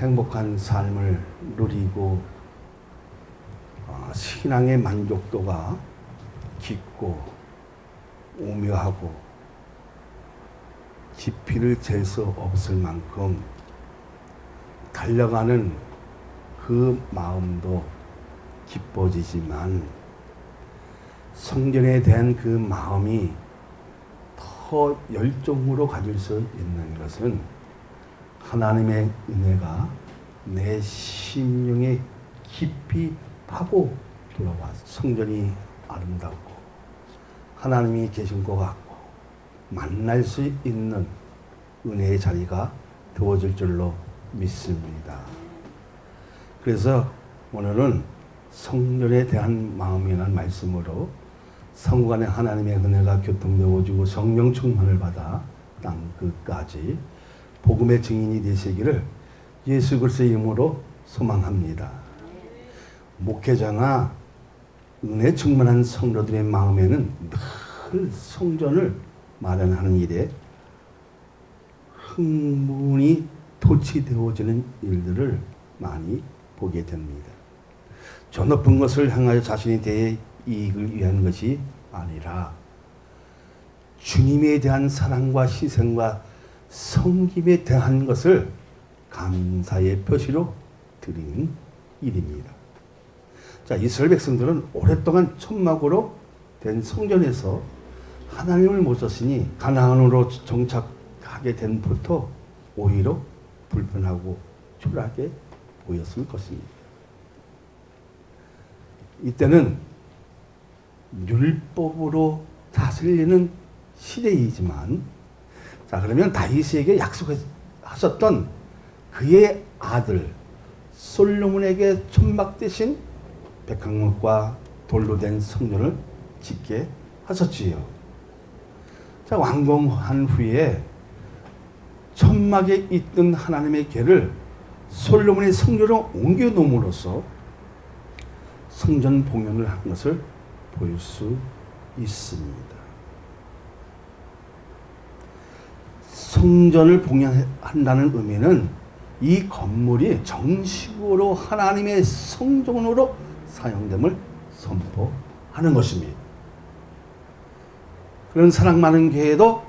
행복한 삶을 누리고 신앙의 만족도가 깊고 오묘하고 깊이를 잴 수 없을 만큼 달려가는 그 마음도 기뻐지지만 성전에 대한 그 마음이 더 열정으로 가질 수 있는 것은 하나님의 은혜가 내 심령에 깊이 파고 들어와서 성전이 아름답고 하나님이 계신 것 같고 만날 수 있는 은혜의 자리가 되어질 줄로 믿습니다. 그래서 오늘은 성전에 대한 마음이라는 말씀으로 성간에 하나님의 은혜가 교통되어지고 성령 충만을 받아 땅 끝까지 복음의 증인이 되시기를 예수 그리스도의 이름으로 소망합니다. 목회자나 은혜 충만한 성도들의 마음에는 늘 성전을 마련하는 일에 흥분이 도취되어지는 일들을 많이 보게 됩니다. 저 높은 것을 향하여 자신이 대해 이익을 위한 것이 아니라 주님에 대한 사랑과 희생과 섬김에 대한 것을 감사의 표시로 드리는 일입니다. 자, 이스라엘 백성들은 오랫동안 천막으로 된 성전에서 하나님을 모셨으니 가나안으로 정착하게 된부터 오히려 불편하고 초라하게 보였을 것입니다. 이때는 율법으로 다스리는 시대이지만, 자, 그러면 다윗에게 약속하셨던 그의 아들 솔로몬에게 천막 대신 백향목과 돌로 된 성전을 짓게 하셨지요. 자, 완공한 후에 천막에 있던 하나님의 궤를 솔로몬의 성전으로 옮겨 놓음으로써 성전 봉헌을 한 것을 볼 수 있습니다. 성전을 봉헌한다는 의미는 이 건물이 정식으로 하나님의 성전으로 사용됨을 선포하는 것입니다. 그런 사랑 많은 교회도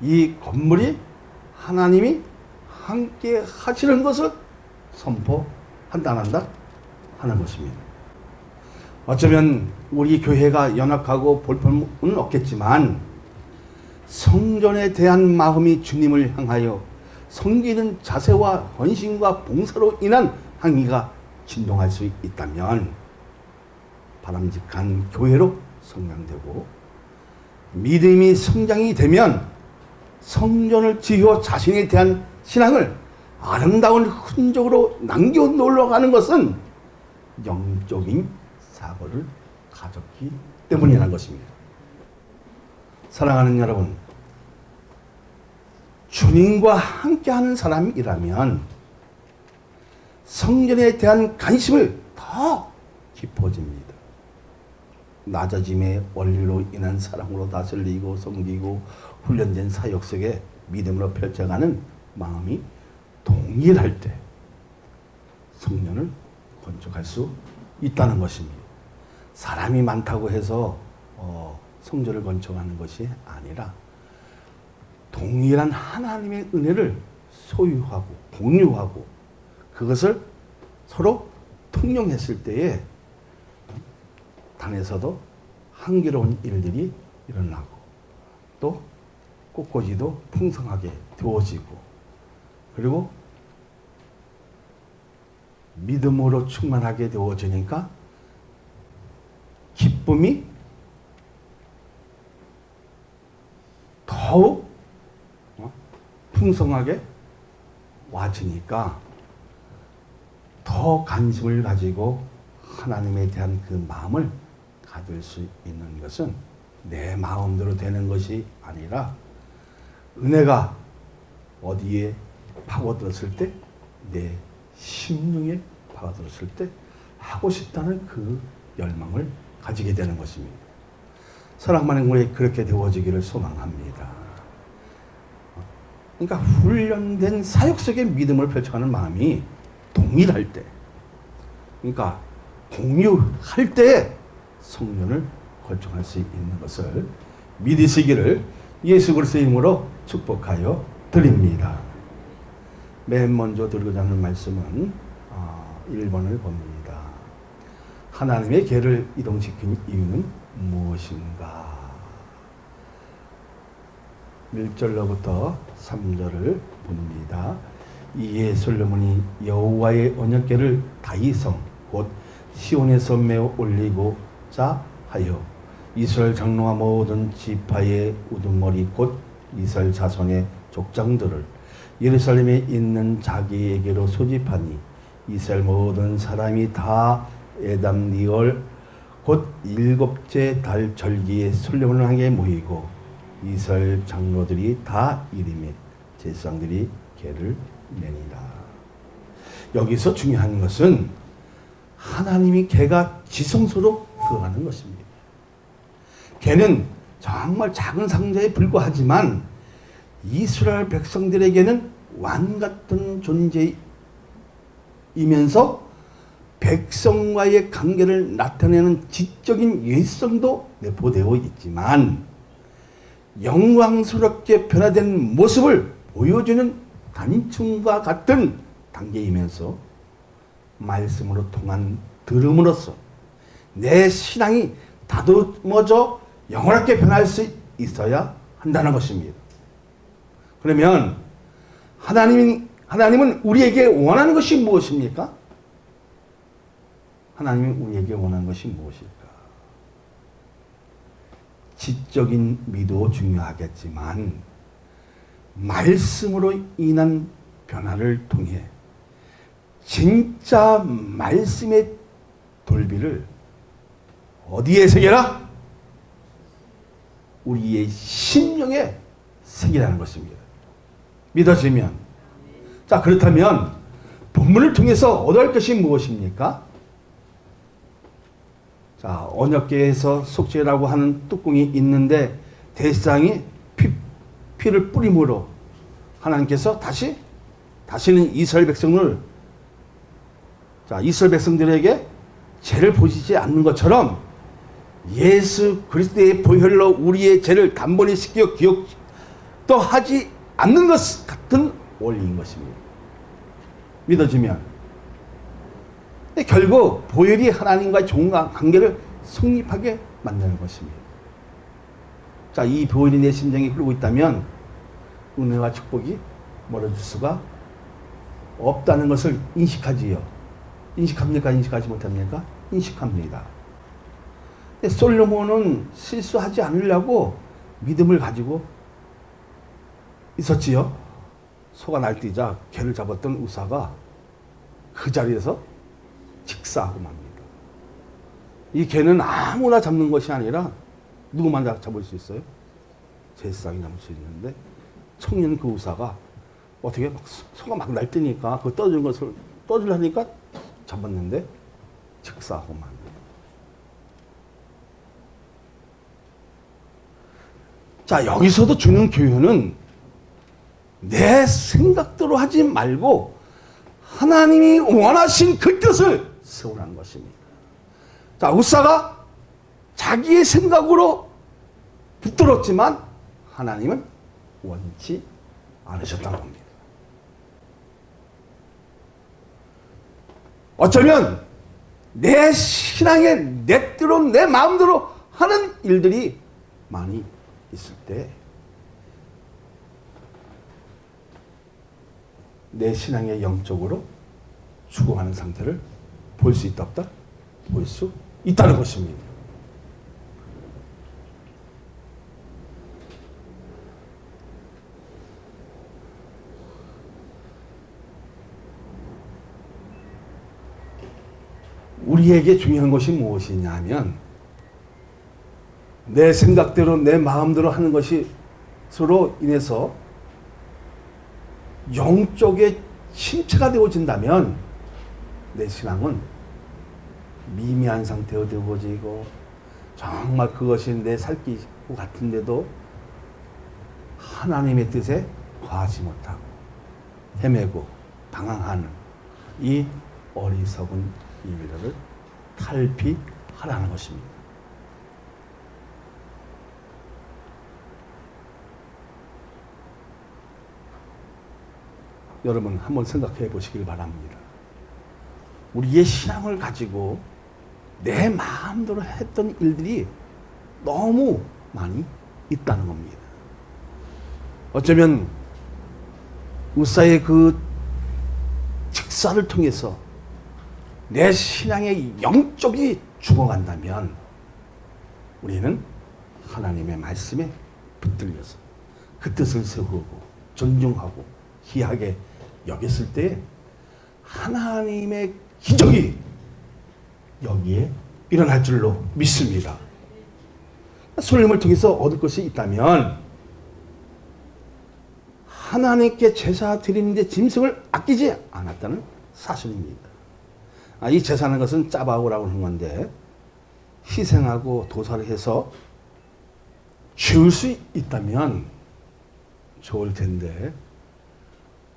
이 건물이 하나님이 함께 하시는 것을 선포한다 안 한다 하는 것입니다. 어쩌면 우리 교회가 연약하고 볼품은 없겠지만 성전에 대한 마음이 주님을 향하여 섬기는 자세와 헌신과 봉사로 인한 행위가 진동할 수 있다면 바람직한 교회로 성장되고, 믿음이 성장이 되면 성전을 지어 자신에 대한 신앙을 아름다운 흔적으로 남겨 놀러 가는 것은 영적인 사고를 가졌기 때문이라는 것입니다. 사랑하는 여러분, 주님과 함께하는 사람이라면 성전에 대한 관심을 더 깊어집니다. 낮아짐의 원리로 인한 사랑으로 다스리고 섬기고 훈련된 사역 속에 믿음으로 펼쳐가는 마음이 동일할 때 성전을 건축할 수 있다는 것입니다. 사람이 많다고 해서 성전을 건축하는 것이 아니라 동일한 하나님의 은혜를 소유하고 공유하고 그것을 서로 통용했을 때에 단에서도 향기로운 일들이 일어나고 또 꽃꽂이도 풍성하게 되어지고, 그리고 믿음으로 충만하게 되어지니까 기쁨이 더욱 풍성하게 와지니까 더 관심을 가지고 하나님에 대한 그 마음을 가질 수 있는 것은 내 마음대로 되는 것이 아니라 은혜가 어디에 파고들었을 때, 내 심령에 파고들었을 때 하고 싶다는 그 열망을 가지게 되는 것입니다. 사랑하는 우리 그렇게 되어지기를 소망합니다. 그러니까 훈련된 사역 속에 믿음을 펼쳐가는 마음이 동일할 때, 그러니까 공유할 때에 성령을 거청할 수 있는 것을 믿으시기를 예수 그리스도의 이름으로 축복하여 드립니다. 맨 먼저 들고자 하는 말씀은 1번을 봅니다. 하나님의 계를 이동시킨 이유는 무엇인가? 1절로부터 3절을 봅니다. 이에 솔로몬이 여호와의 언약궤를 다윗성 곧 시온에서 메어 올리고자 하여 이스라엘 장로와 모든 지파의 우두머리 곧 이스라엘 자손의 족장들을 예루살렘에 있는 자기에게로 소집하니 이스라엘 모든 사람이 다 에담 니월 곧 7째 달 절기에 솔로몬을 향해 모이고 이스라엘 장로들이 다 이름에 제사장들이 궤를 매니라. 여기서 중요한 것은 하나님이 궤가 지성소로 들어가는 것입니다. 궤는 정말 작은 상자에 불과하지만 이스라엘 백성들에게는 왕 같은 존재이면서 백성과의 관계를 나타내는 지적인 예성도 내포되어 있지만 영광스럽게 변화된 모습을 보여주는 단층과 같은 단계이면서 말씀으로 통한 들음으로써 내 신앙이 다듬어져 영원하게 변할 수 있어야 한다는 것입니다. 그러면 하나님은 우리에게 원하는 것이 무엇입니까? 하나님이 우리에게 원하는 것이 무엇일까? 지적인 미도 중요하겠지만 말씀으로 인한 변화를 통해 진짜 말씀의 돌비를 어디에 새겨라? 우리의 심령에 새기라는 것입니다. 믿어지면. 자, 그렇다면 본문을 통해서 얻어야 할 것이 무엇입니까? 자, 언약궤에서 속죄라고 하는 뚜껑이 있는데 대상이 피를 뿌림으로 하나님께서 다시는 이스라엘 백성을 이스라엘 백성들에게 죄를 보시지 않는 것처럼 예수 그리스도의 보혈로 우리의 죄를 단번에 씻겨 기억도 하지 않는 것 같은 원리인 것입니다. 믿어지면. 결국 보혈이 하나님과의 좋은 관계를 성립하게 만드는 것입니다. 자, 이 보혈이 내 심장에 흐르고 있다면 은혜와 축복이 멀어질 수가 없다는 것을 인식하지요. 인식합니까? 인식하지 못합니까? 인식합니다. 근데 솔로몬은 실수하지 않으려고 믿음을 가지고 있었지요. 소가 날뛰자 개를 잡았던 우사가 그 자리에서 직사하고 맙니다. 이 개는 아무나 잡는 것이 아니라 누구만 잡을 수 있어요? 제사장이 잡을 수 있는데 청년 그 우사가 어떻게 막 소가 막 날뛰니까 그 떠주는 것을 떠주려니까 잡았는데 직사하고 맙니다. 자, 여기서도 주는 교훈은 내 생각대로 하지 말고 하나님이 원하신 그 뜻을 세우라는 것입니다. 자, 우사가 자기의 생각으로 붙들었지만 하나님은 원치 않으셨다는 겁니다. 어쩌면 내 신앙에 내 뜻대로 내 마음대로 하는 일들이 많이 있을 때 내 신앙의 영적으로 죽어가는 상태를 볼 수 있다 없다? 볼 수 있다는 것입니다. 우리에게 중요한 것이 무엇이냐면 내 생각대로 내 마음대로 하는 것으로 인해서 영적의 침체가 되어진다면 내 신앙은 미미한 상태로 되어지고 정말 그것이 내 살기고 같은데도 하나님의 뜻에 거하지 못하고 헤매고 방황하는 이 어리석은 일들을 탈피하라는 것입니다. 여러분 한번 생각해 보시길 바랍니다. 우리의 신앙을 가지고 내 마음대로 했던 일들이 너무 많이 있다는 겁니다. 어쩌면 우사의 그 직사를 통해서 내 신앙의 영적이 죽어간다면 우리는 하나님의 말씀에 붙들려서 그 뜻을 세우고 존중하고 귀하게 여겼을 때 하나님의 기적이 여기에 일어날 줄로 믿습니다. 솔로몬을 통해서 얻을 것이 있다면 하나님께 제사 드리는데 짐승을 아끼지 않았다는 사실입니다. 이 제사하는 것은 짜바오라고 하는 건데 희생하고 도사를 해서 지울 수 있다면 좋을 텐데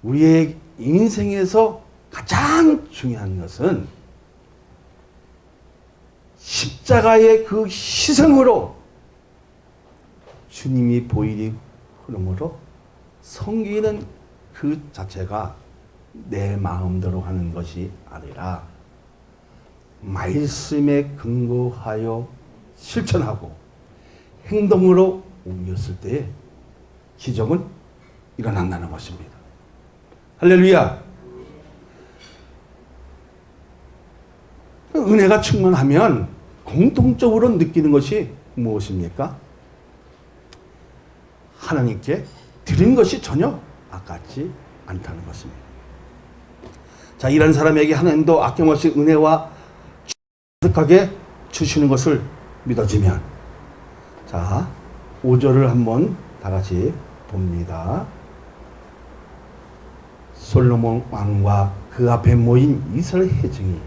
우리의 인생에서 가장 중요한 것은 십자가의 그 희생으로 주님이 보이리 흐름으로 섬기는 그 자체가 내 마음대로 하는 것이 아니라 말씀에 근거하여 실천하고 행동으로 옮겼을 때 기적은 일어난다는 것입니다. 할렐루야. 은혜가 충만하면 공통적으로 느끼는 것이 무엇입니까? 하나님께 드린 것이 전혀 아깝지 않다는 것입니다. 자, 이런 사람에게 하나님도 아낌없이 은혜와 가득하게 주시는 것을 믿어지면, 자, 5절을 한번 다 같이 봅니다. 솔로몬 왕과 그 앞에 모인 이스라엘 회중이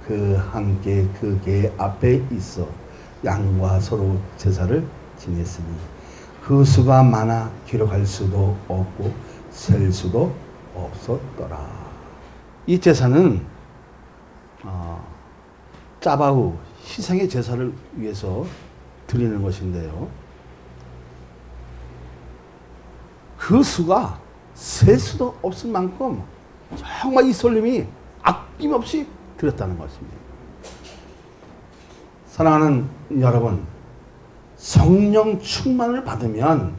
그 함께 그 궤 앞에 있어 양과 서로 제사를 지냈으니 그 수가 많아 기록할 수도 없고 셀 수도 없었더라. 이 제사는 짜바우 희생의 제사를 위해서 드리는 것인데요. 그 수가 셀 수도 없을 만큼 정말 이 솔림이 아낌없이 드렸다는 것입니다. 사랑하는 여러분, 성령 충만을 받으면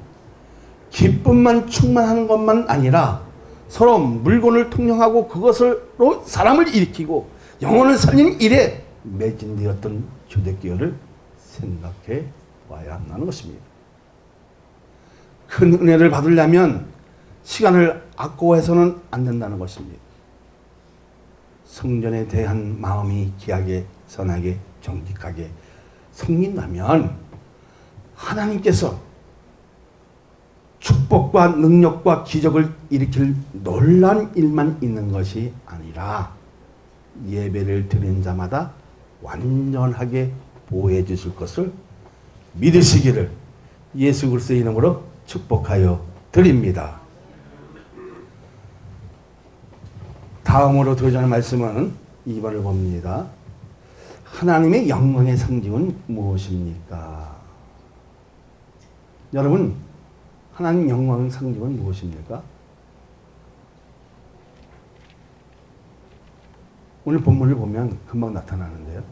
기쁨만 충만하는 것만 아니라 서로 물건을 통용하고 그것으로 사람을 일으키고 영혼을 살리는 일에 매진되었던 초대교회를 생각해 봐야 한다는 것입니다. 큰 은혜를 받으려면 시간을 아까워해서는 안 된다는 것입니다. 성전에 대한 마음이 귀하게, 선하게, 정직하게 섬긴다면 하나님께서 축복과 능력과 기적을 일으킬 놀라운 일만 있는 것이 아니라 예배를 드리는 자마다 완전하게 보호해 주실 것을 믿으시기를 예수 그리스도의 이름으로 축복하여 드립니다. 다음으로 드리자는 말씀은 2번을 봅니다. 하나님의 영광의 상징은 무엇입니까? 여러분, 하나님 영광의 상징은 무엇입니까? 오늘 본문을 보면 금방 나타나는데요.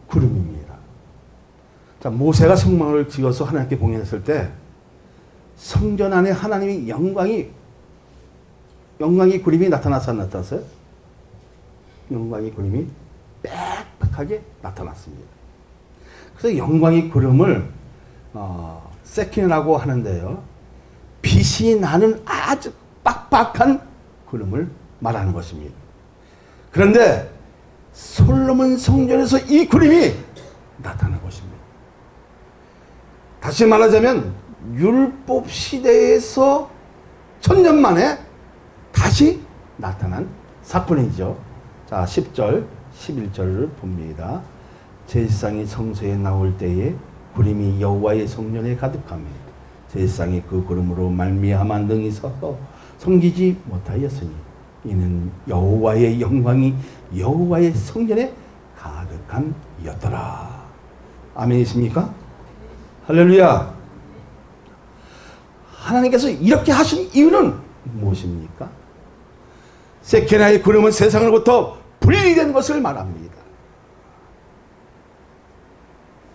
구름입니다. 자, 모세가 성막을 지어서 하나님께 봉헌했을 때 성전 안에 하나님의 영광이 구름이 나타나서 안 나타났어요? 영광의 구름이 빽빽하게 나타났습니다. 그래서 영광의 구름을 세킨이라고 하는데요. 빛이 나는 아주 빡빡한 구름을 말하는 것입니다. 그런데 솔로몬 성전에서 이 구름이 나타난 것입니다. 다시 말하자면 율법 시대에서 1000년 만에 다시 나타난 사건이죠. 자, 10절, 11절을 봅니다. 제사장이 성소에 나올 때에 구름이 여호와의 성전에 가득하며 제사장이 그 구름으로 말미암아 능히 서서 섬기지 못하였으니 이는 여호와의 영광이 여호와의 성전에 가득함이었더라. 아멘이십니까? 할렐루야. 하나님께서 이렇게 하신 이유는 무엇입니까? 세케나의 구름은 세상으로부터 분리된 것을 말합니다.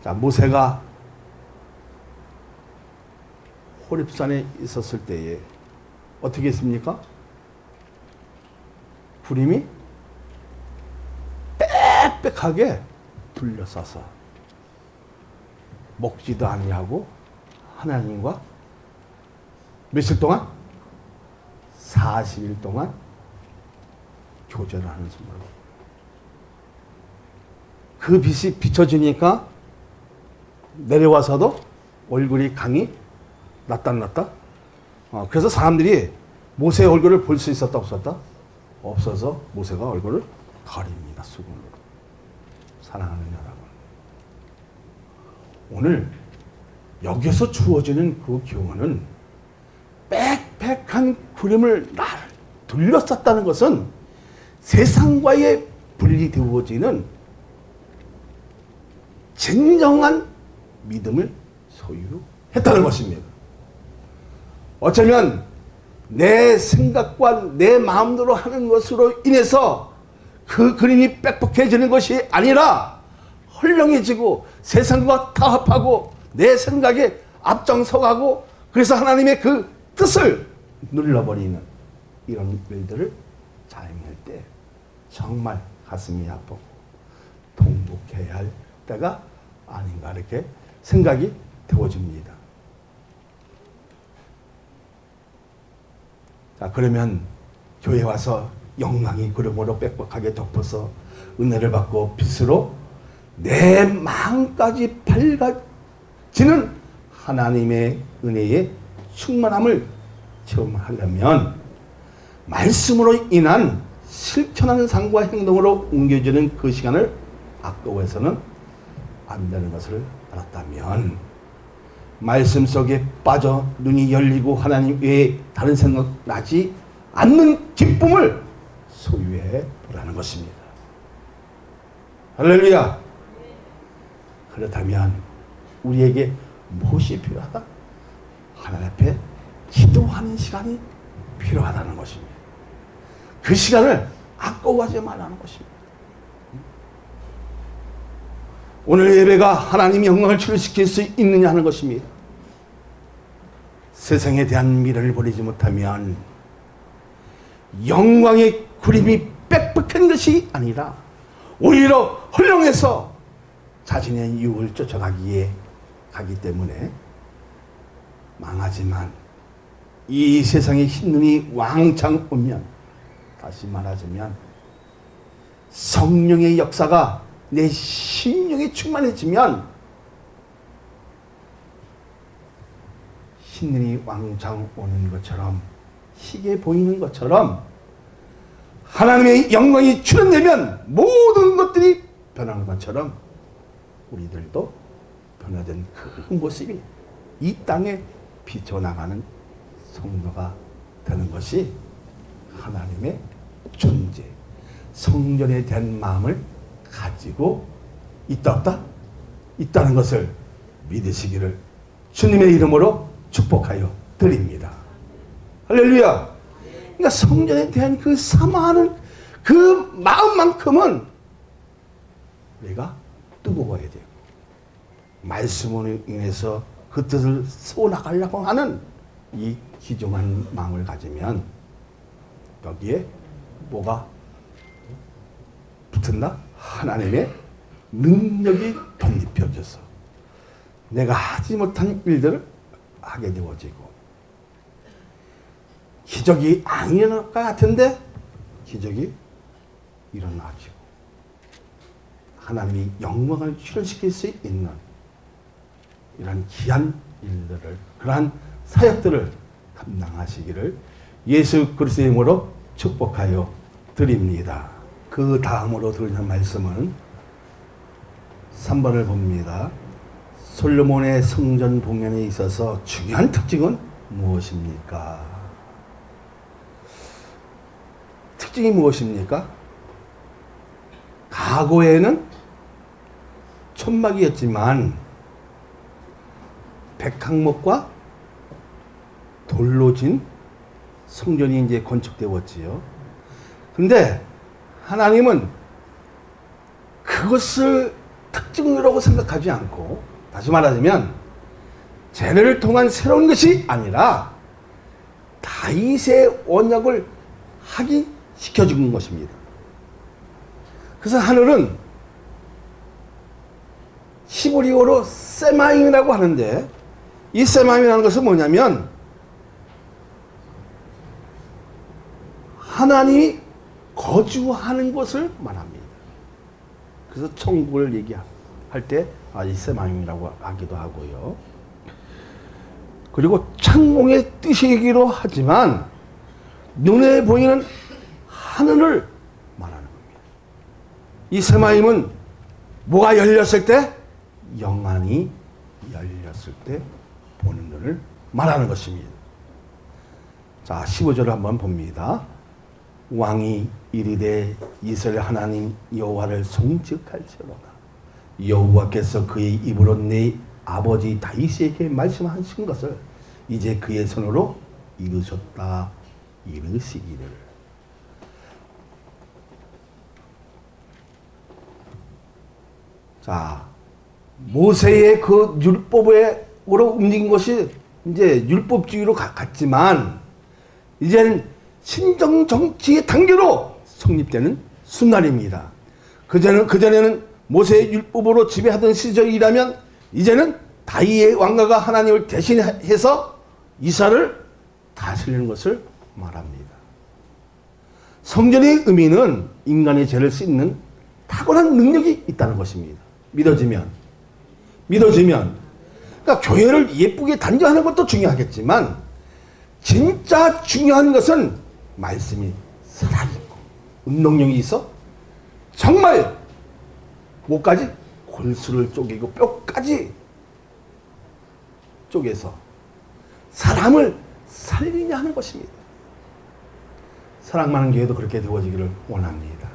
자, 모세가 호렙산에 있었을 때에 어떻게 했습니까? 구름이 빽빽하게 둘러싸서 먹지도 아니하고 하나님과 며칠 동안? 40일 동안 교제를 하는 순간 그 빛이 비춰지니까 내려와서도 얼굴이 강이 낫다. 그래서 사람들이 모세의 얼굴을 볼 수 있었다 없었다? 없어서 모세가 얼굴을 가립니다. 수건으로. 사랑하는 여러분, 오늘 여기서 주어지는 그 교훈은 빽빽한 구름을 날 둘러쌌다는 것은 세상과의 분리되어지는 진정한 믿음을 소유했다는 것입니다. 어쩌면 내 생각과 내 마음대로 하는 것으로 인해서 그 그림이 빽빽해지는 것이 아니라 헐렁해지고 세상과 타협하고 내 생각에 앞장서가고 그래서 하나님의 그 뜻을 눌러버리는 이런 일들을 자행할 때 정말 가슴이 아프고 통곡해야 할 때가 아닌가 이렇게 생각이 되어집니다. 자, 그러면 교회 와서 영광이 구름으로 빽빽하게 덮어서 은혜를 받고 빛으로 내 마음까지 밝아지는 하나님의 은혜의 충만함을 체험하려면 말씀으로 인한 실천하는 삶과 행동으로 옮겨지는 그 시간을 아까워해서는 안 되는 것을 알았다면 말씀 속에 빠져 눈이 열리고 하나님 외에 다른 생각 나지 않는 기쁨을 소유해 보라는 것입니다. 할렐루야. 그렇다면 우리에게 무엇이 필요하다? 하나님 앞에 기도하는 시간이 필요하다는 것입니다. 그 시간을 아까워하지 말라는 것입니다. 오늘 예배가 하나님의 영광을 출시킬 수 있느냐 하는 것입니다. 세상에 대한 미련을 버리지 못하면 영광의 구름이 빽빽한 것이 아니라 오히려 헐렁해서 자신의 유혹을 쫓아가기 때문에 망하지만 이 세상에 흰 눈이 왕창 오면 다시 말하자면 성령의 역사가 내 심령이 충만해지면 흰눈이 왕창 오는 것처럼 희게 보이는 것처럼 하나님의 영광이 출현되면 모든 것들이 변하는 것처럼 우리들도 변화된 그 모습이 이 땅에 비춰나가는 성도가 되는 것이 하나님의 존재, 성전에 대한 마음을 가지고 있다 없다? 있다는 것을 믿으시기를 주님의 이름으로 축복하여 드립니다. 할렐루야. 그러니까 성전에 대한 그 사모하는 그 마음만큼은 우리가 뜨거워야 돼요. 말씀으로 인해서 그 뜻을 세워나가려고 하는 이 기중한 마음을 가지면 여기에 뭐가 붙은다? 하나님의 능력이 덧입혀져서 내가 하지 못한 일들을 하게 되어지고 기적이 안 일어날 것 같은데 기적이 일어나지고 하나님이 영광을 출현시킬 수 있는 이런 귀한 일들을 그러한 사역들을 감당하시기를 예수 그리스도의 이름으로 축복하여 드립니다. 그 다음으로 들으는 말씀은 3번을 봅니다. 솔로몬의 성전 봉헌에 있어서 중요한 특징은 무엇입니까? 특징이 무엇입니까? 과거에는 천막이었지만 백항목과 돌로 진 성전이 이제 건축되었지요. 근데 하나님은 그것을 특징이라고 생각하지 않고, 다시 말하자면 죄를 통한 새로운 것이 아니라 다윗의 언약을 확인시켜준 것입니다. 그래서 하늘은 히브리어로 세마임이라고 하는데, 이 세마임이라는 것은 뭐냐면 하나님이 거주하는 곳을 말합니다. 그래서 천국을 얘기할 때 이 세마임이라고 하기도 하고요. 그리고 창공의 뜻이기도 하지만 눈에 보이는 하늘을 말하는 겁니다. 이 세마임은 뭐가 열렸을 때? 영안이 열렸을 때 보는 눈을 말하는 것입니다. 자, 15절을 한번 봅니다. 왕이 이르되 이스라엘 하나님 여호와를 송축할지어다. 여호와께서 그의 입으로 내 아버지 다윗에게 말씀하신 것을 이제 그의 손으로 이루셨다 이르시기를. 자, 모세의 그 율법으로 움직인 것이 이제 율법주의로 갔지만 이제는 신정 정치의 단계로 성립되는 순날입니다. 그전에는 모세의 율법으로 지배하던 시절이라면 이제는 다윗의 왕가가 하나님을 대신해서 이스라엘을 다스리는 것을 말합니다. 성전의 의미는 인간의 죄를 씻는 탁월한 능력이 있다는 것입니다. 믿어지면. 그러니까 교회를 예쁘게 단장하는 것도 중요하겠지만 진짜 중요한 것은 말씀이 살아있고 운동력이 있어 정말 목까지 골수를 쪼개고 뼈까지 쪼개서 사람을 살리냐 하는 것입니다. 사랑 많은 교회도 그렇게 되어지기를 원합니다.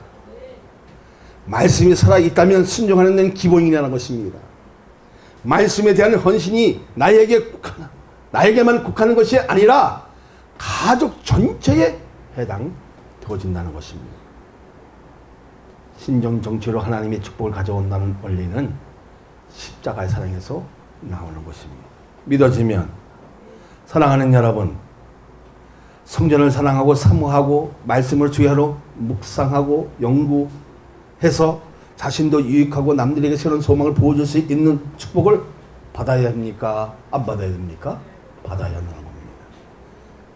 말씀이 살아있다면 순종하는 데는 기본이라는 것입니다. 말씀에 대한 헌신이 나에게만 국하는 것이 아니라 가족 전체에 해당되어진다는 것입니다. 신정 정치로 하나님의 축복을 가져온다는 원리는 십자가의 사랑에서 나오는 것입니다. 믿어지면 사랑하는 여러분, 성전을 사랑하고 사모하고 말씀을 주야로 묵상하고 연구해서 자신도 유익하고 남들에게 새로운 소망을 보여줄 수 있는 축복을 받아야 합니까? 안 받아야 됩니까? 받아야 한다는 겁니다.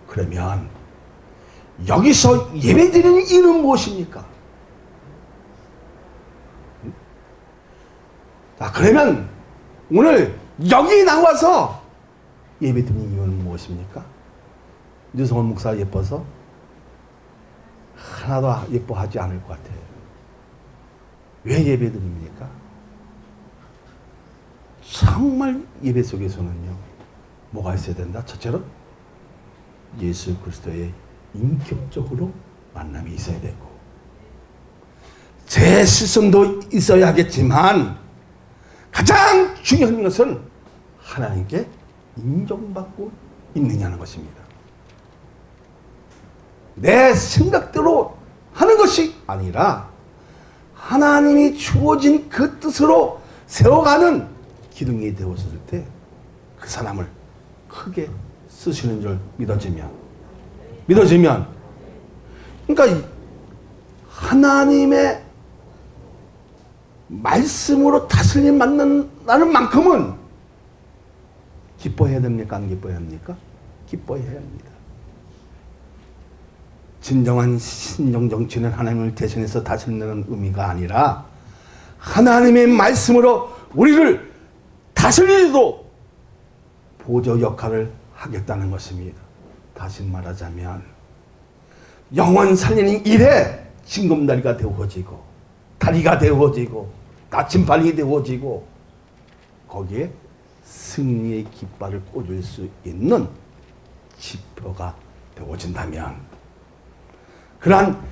그러면 여기서 예배드리는 이유는 무엇입니까? 자, 그러면 오늘 여기 나와서 예배드리는 이유는 무엇입니까? 류성원 목사 예뻐서? 하나도 예뻐하지 않을 것 같아요. 왜 예배드립니까? 정말 예배 속에서는요, 뭐가 있어야 된다? 첫째로 예수 그리스도의 인격적으로 만남이 있어야 되고, 제 시선도 있어야 하겠지만 가장 중요한 것은 하나님께 인정받고 있느냐는 것입니다. 내 생각대로 하는 것이 아니라 하나님이 주어진 그 뜻으로 세워가는 기둥이 되었을 때 그 사람을 크게 쓰시는 줄 믿어지면 그러니까 하나님의 말씀으로 다스림 받는다는 만큼은 기뻐해야 됩니까? 안 기뻐해야 합니까? 기뻐해야 합니다. 진정한 신정 정치는 하나님을 대신해서 다스린다는 의미가 아니라 하나님의 말씀으로 우리를 다스리도 보조 역할을 하겠다는 것입니다. 다시 말하자면 영원 살리는 일에 징검다리가 되어지고 다리가 되어지고 나침반이 되어지고 거기에 승리의 깃발을 꽂을 수 있는 지표가 되어진다면 그러한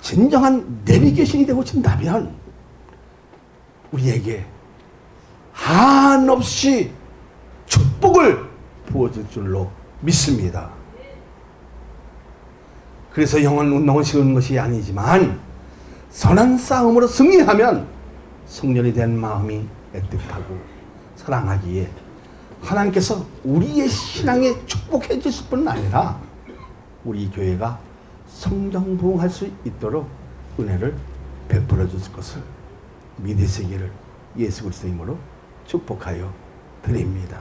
진정한 내비게이션이 되고 준다면 우리에게 한없이 축복을 부어줄 줄로 믿습니다. 그래서 영혼 운동은 쉬운 것이 아니지만 선한 싸움으로 승리하면 성년이 된 마음이 애틋하고 사랑하기에 하나님께서 우리의 신앙에 축복해 주실 뿐 아니라 우리 교회가 성장부흥할 수 있도록 은혜를 베풀어 주실 것을 믿으시기를 예수 그리스도 이름으로 축복하여 드립니다.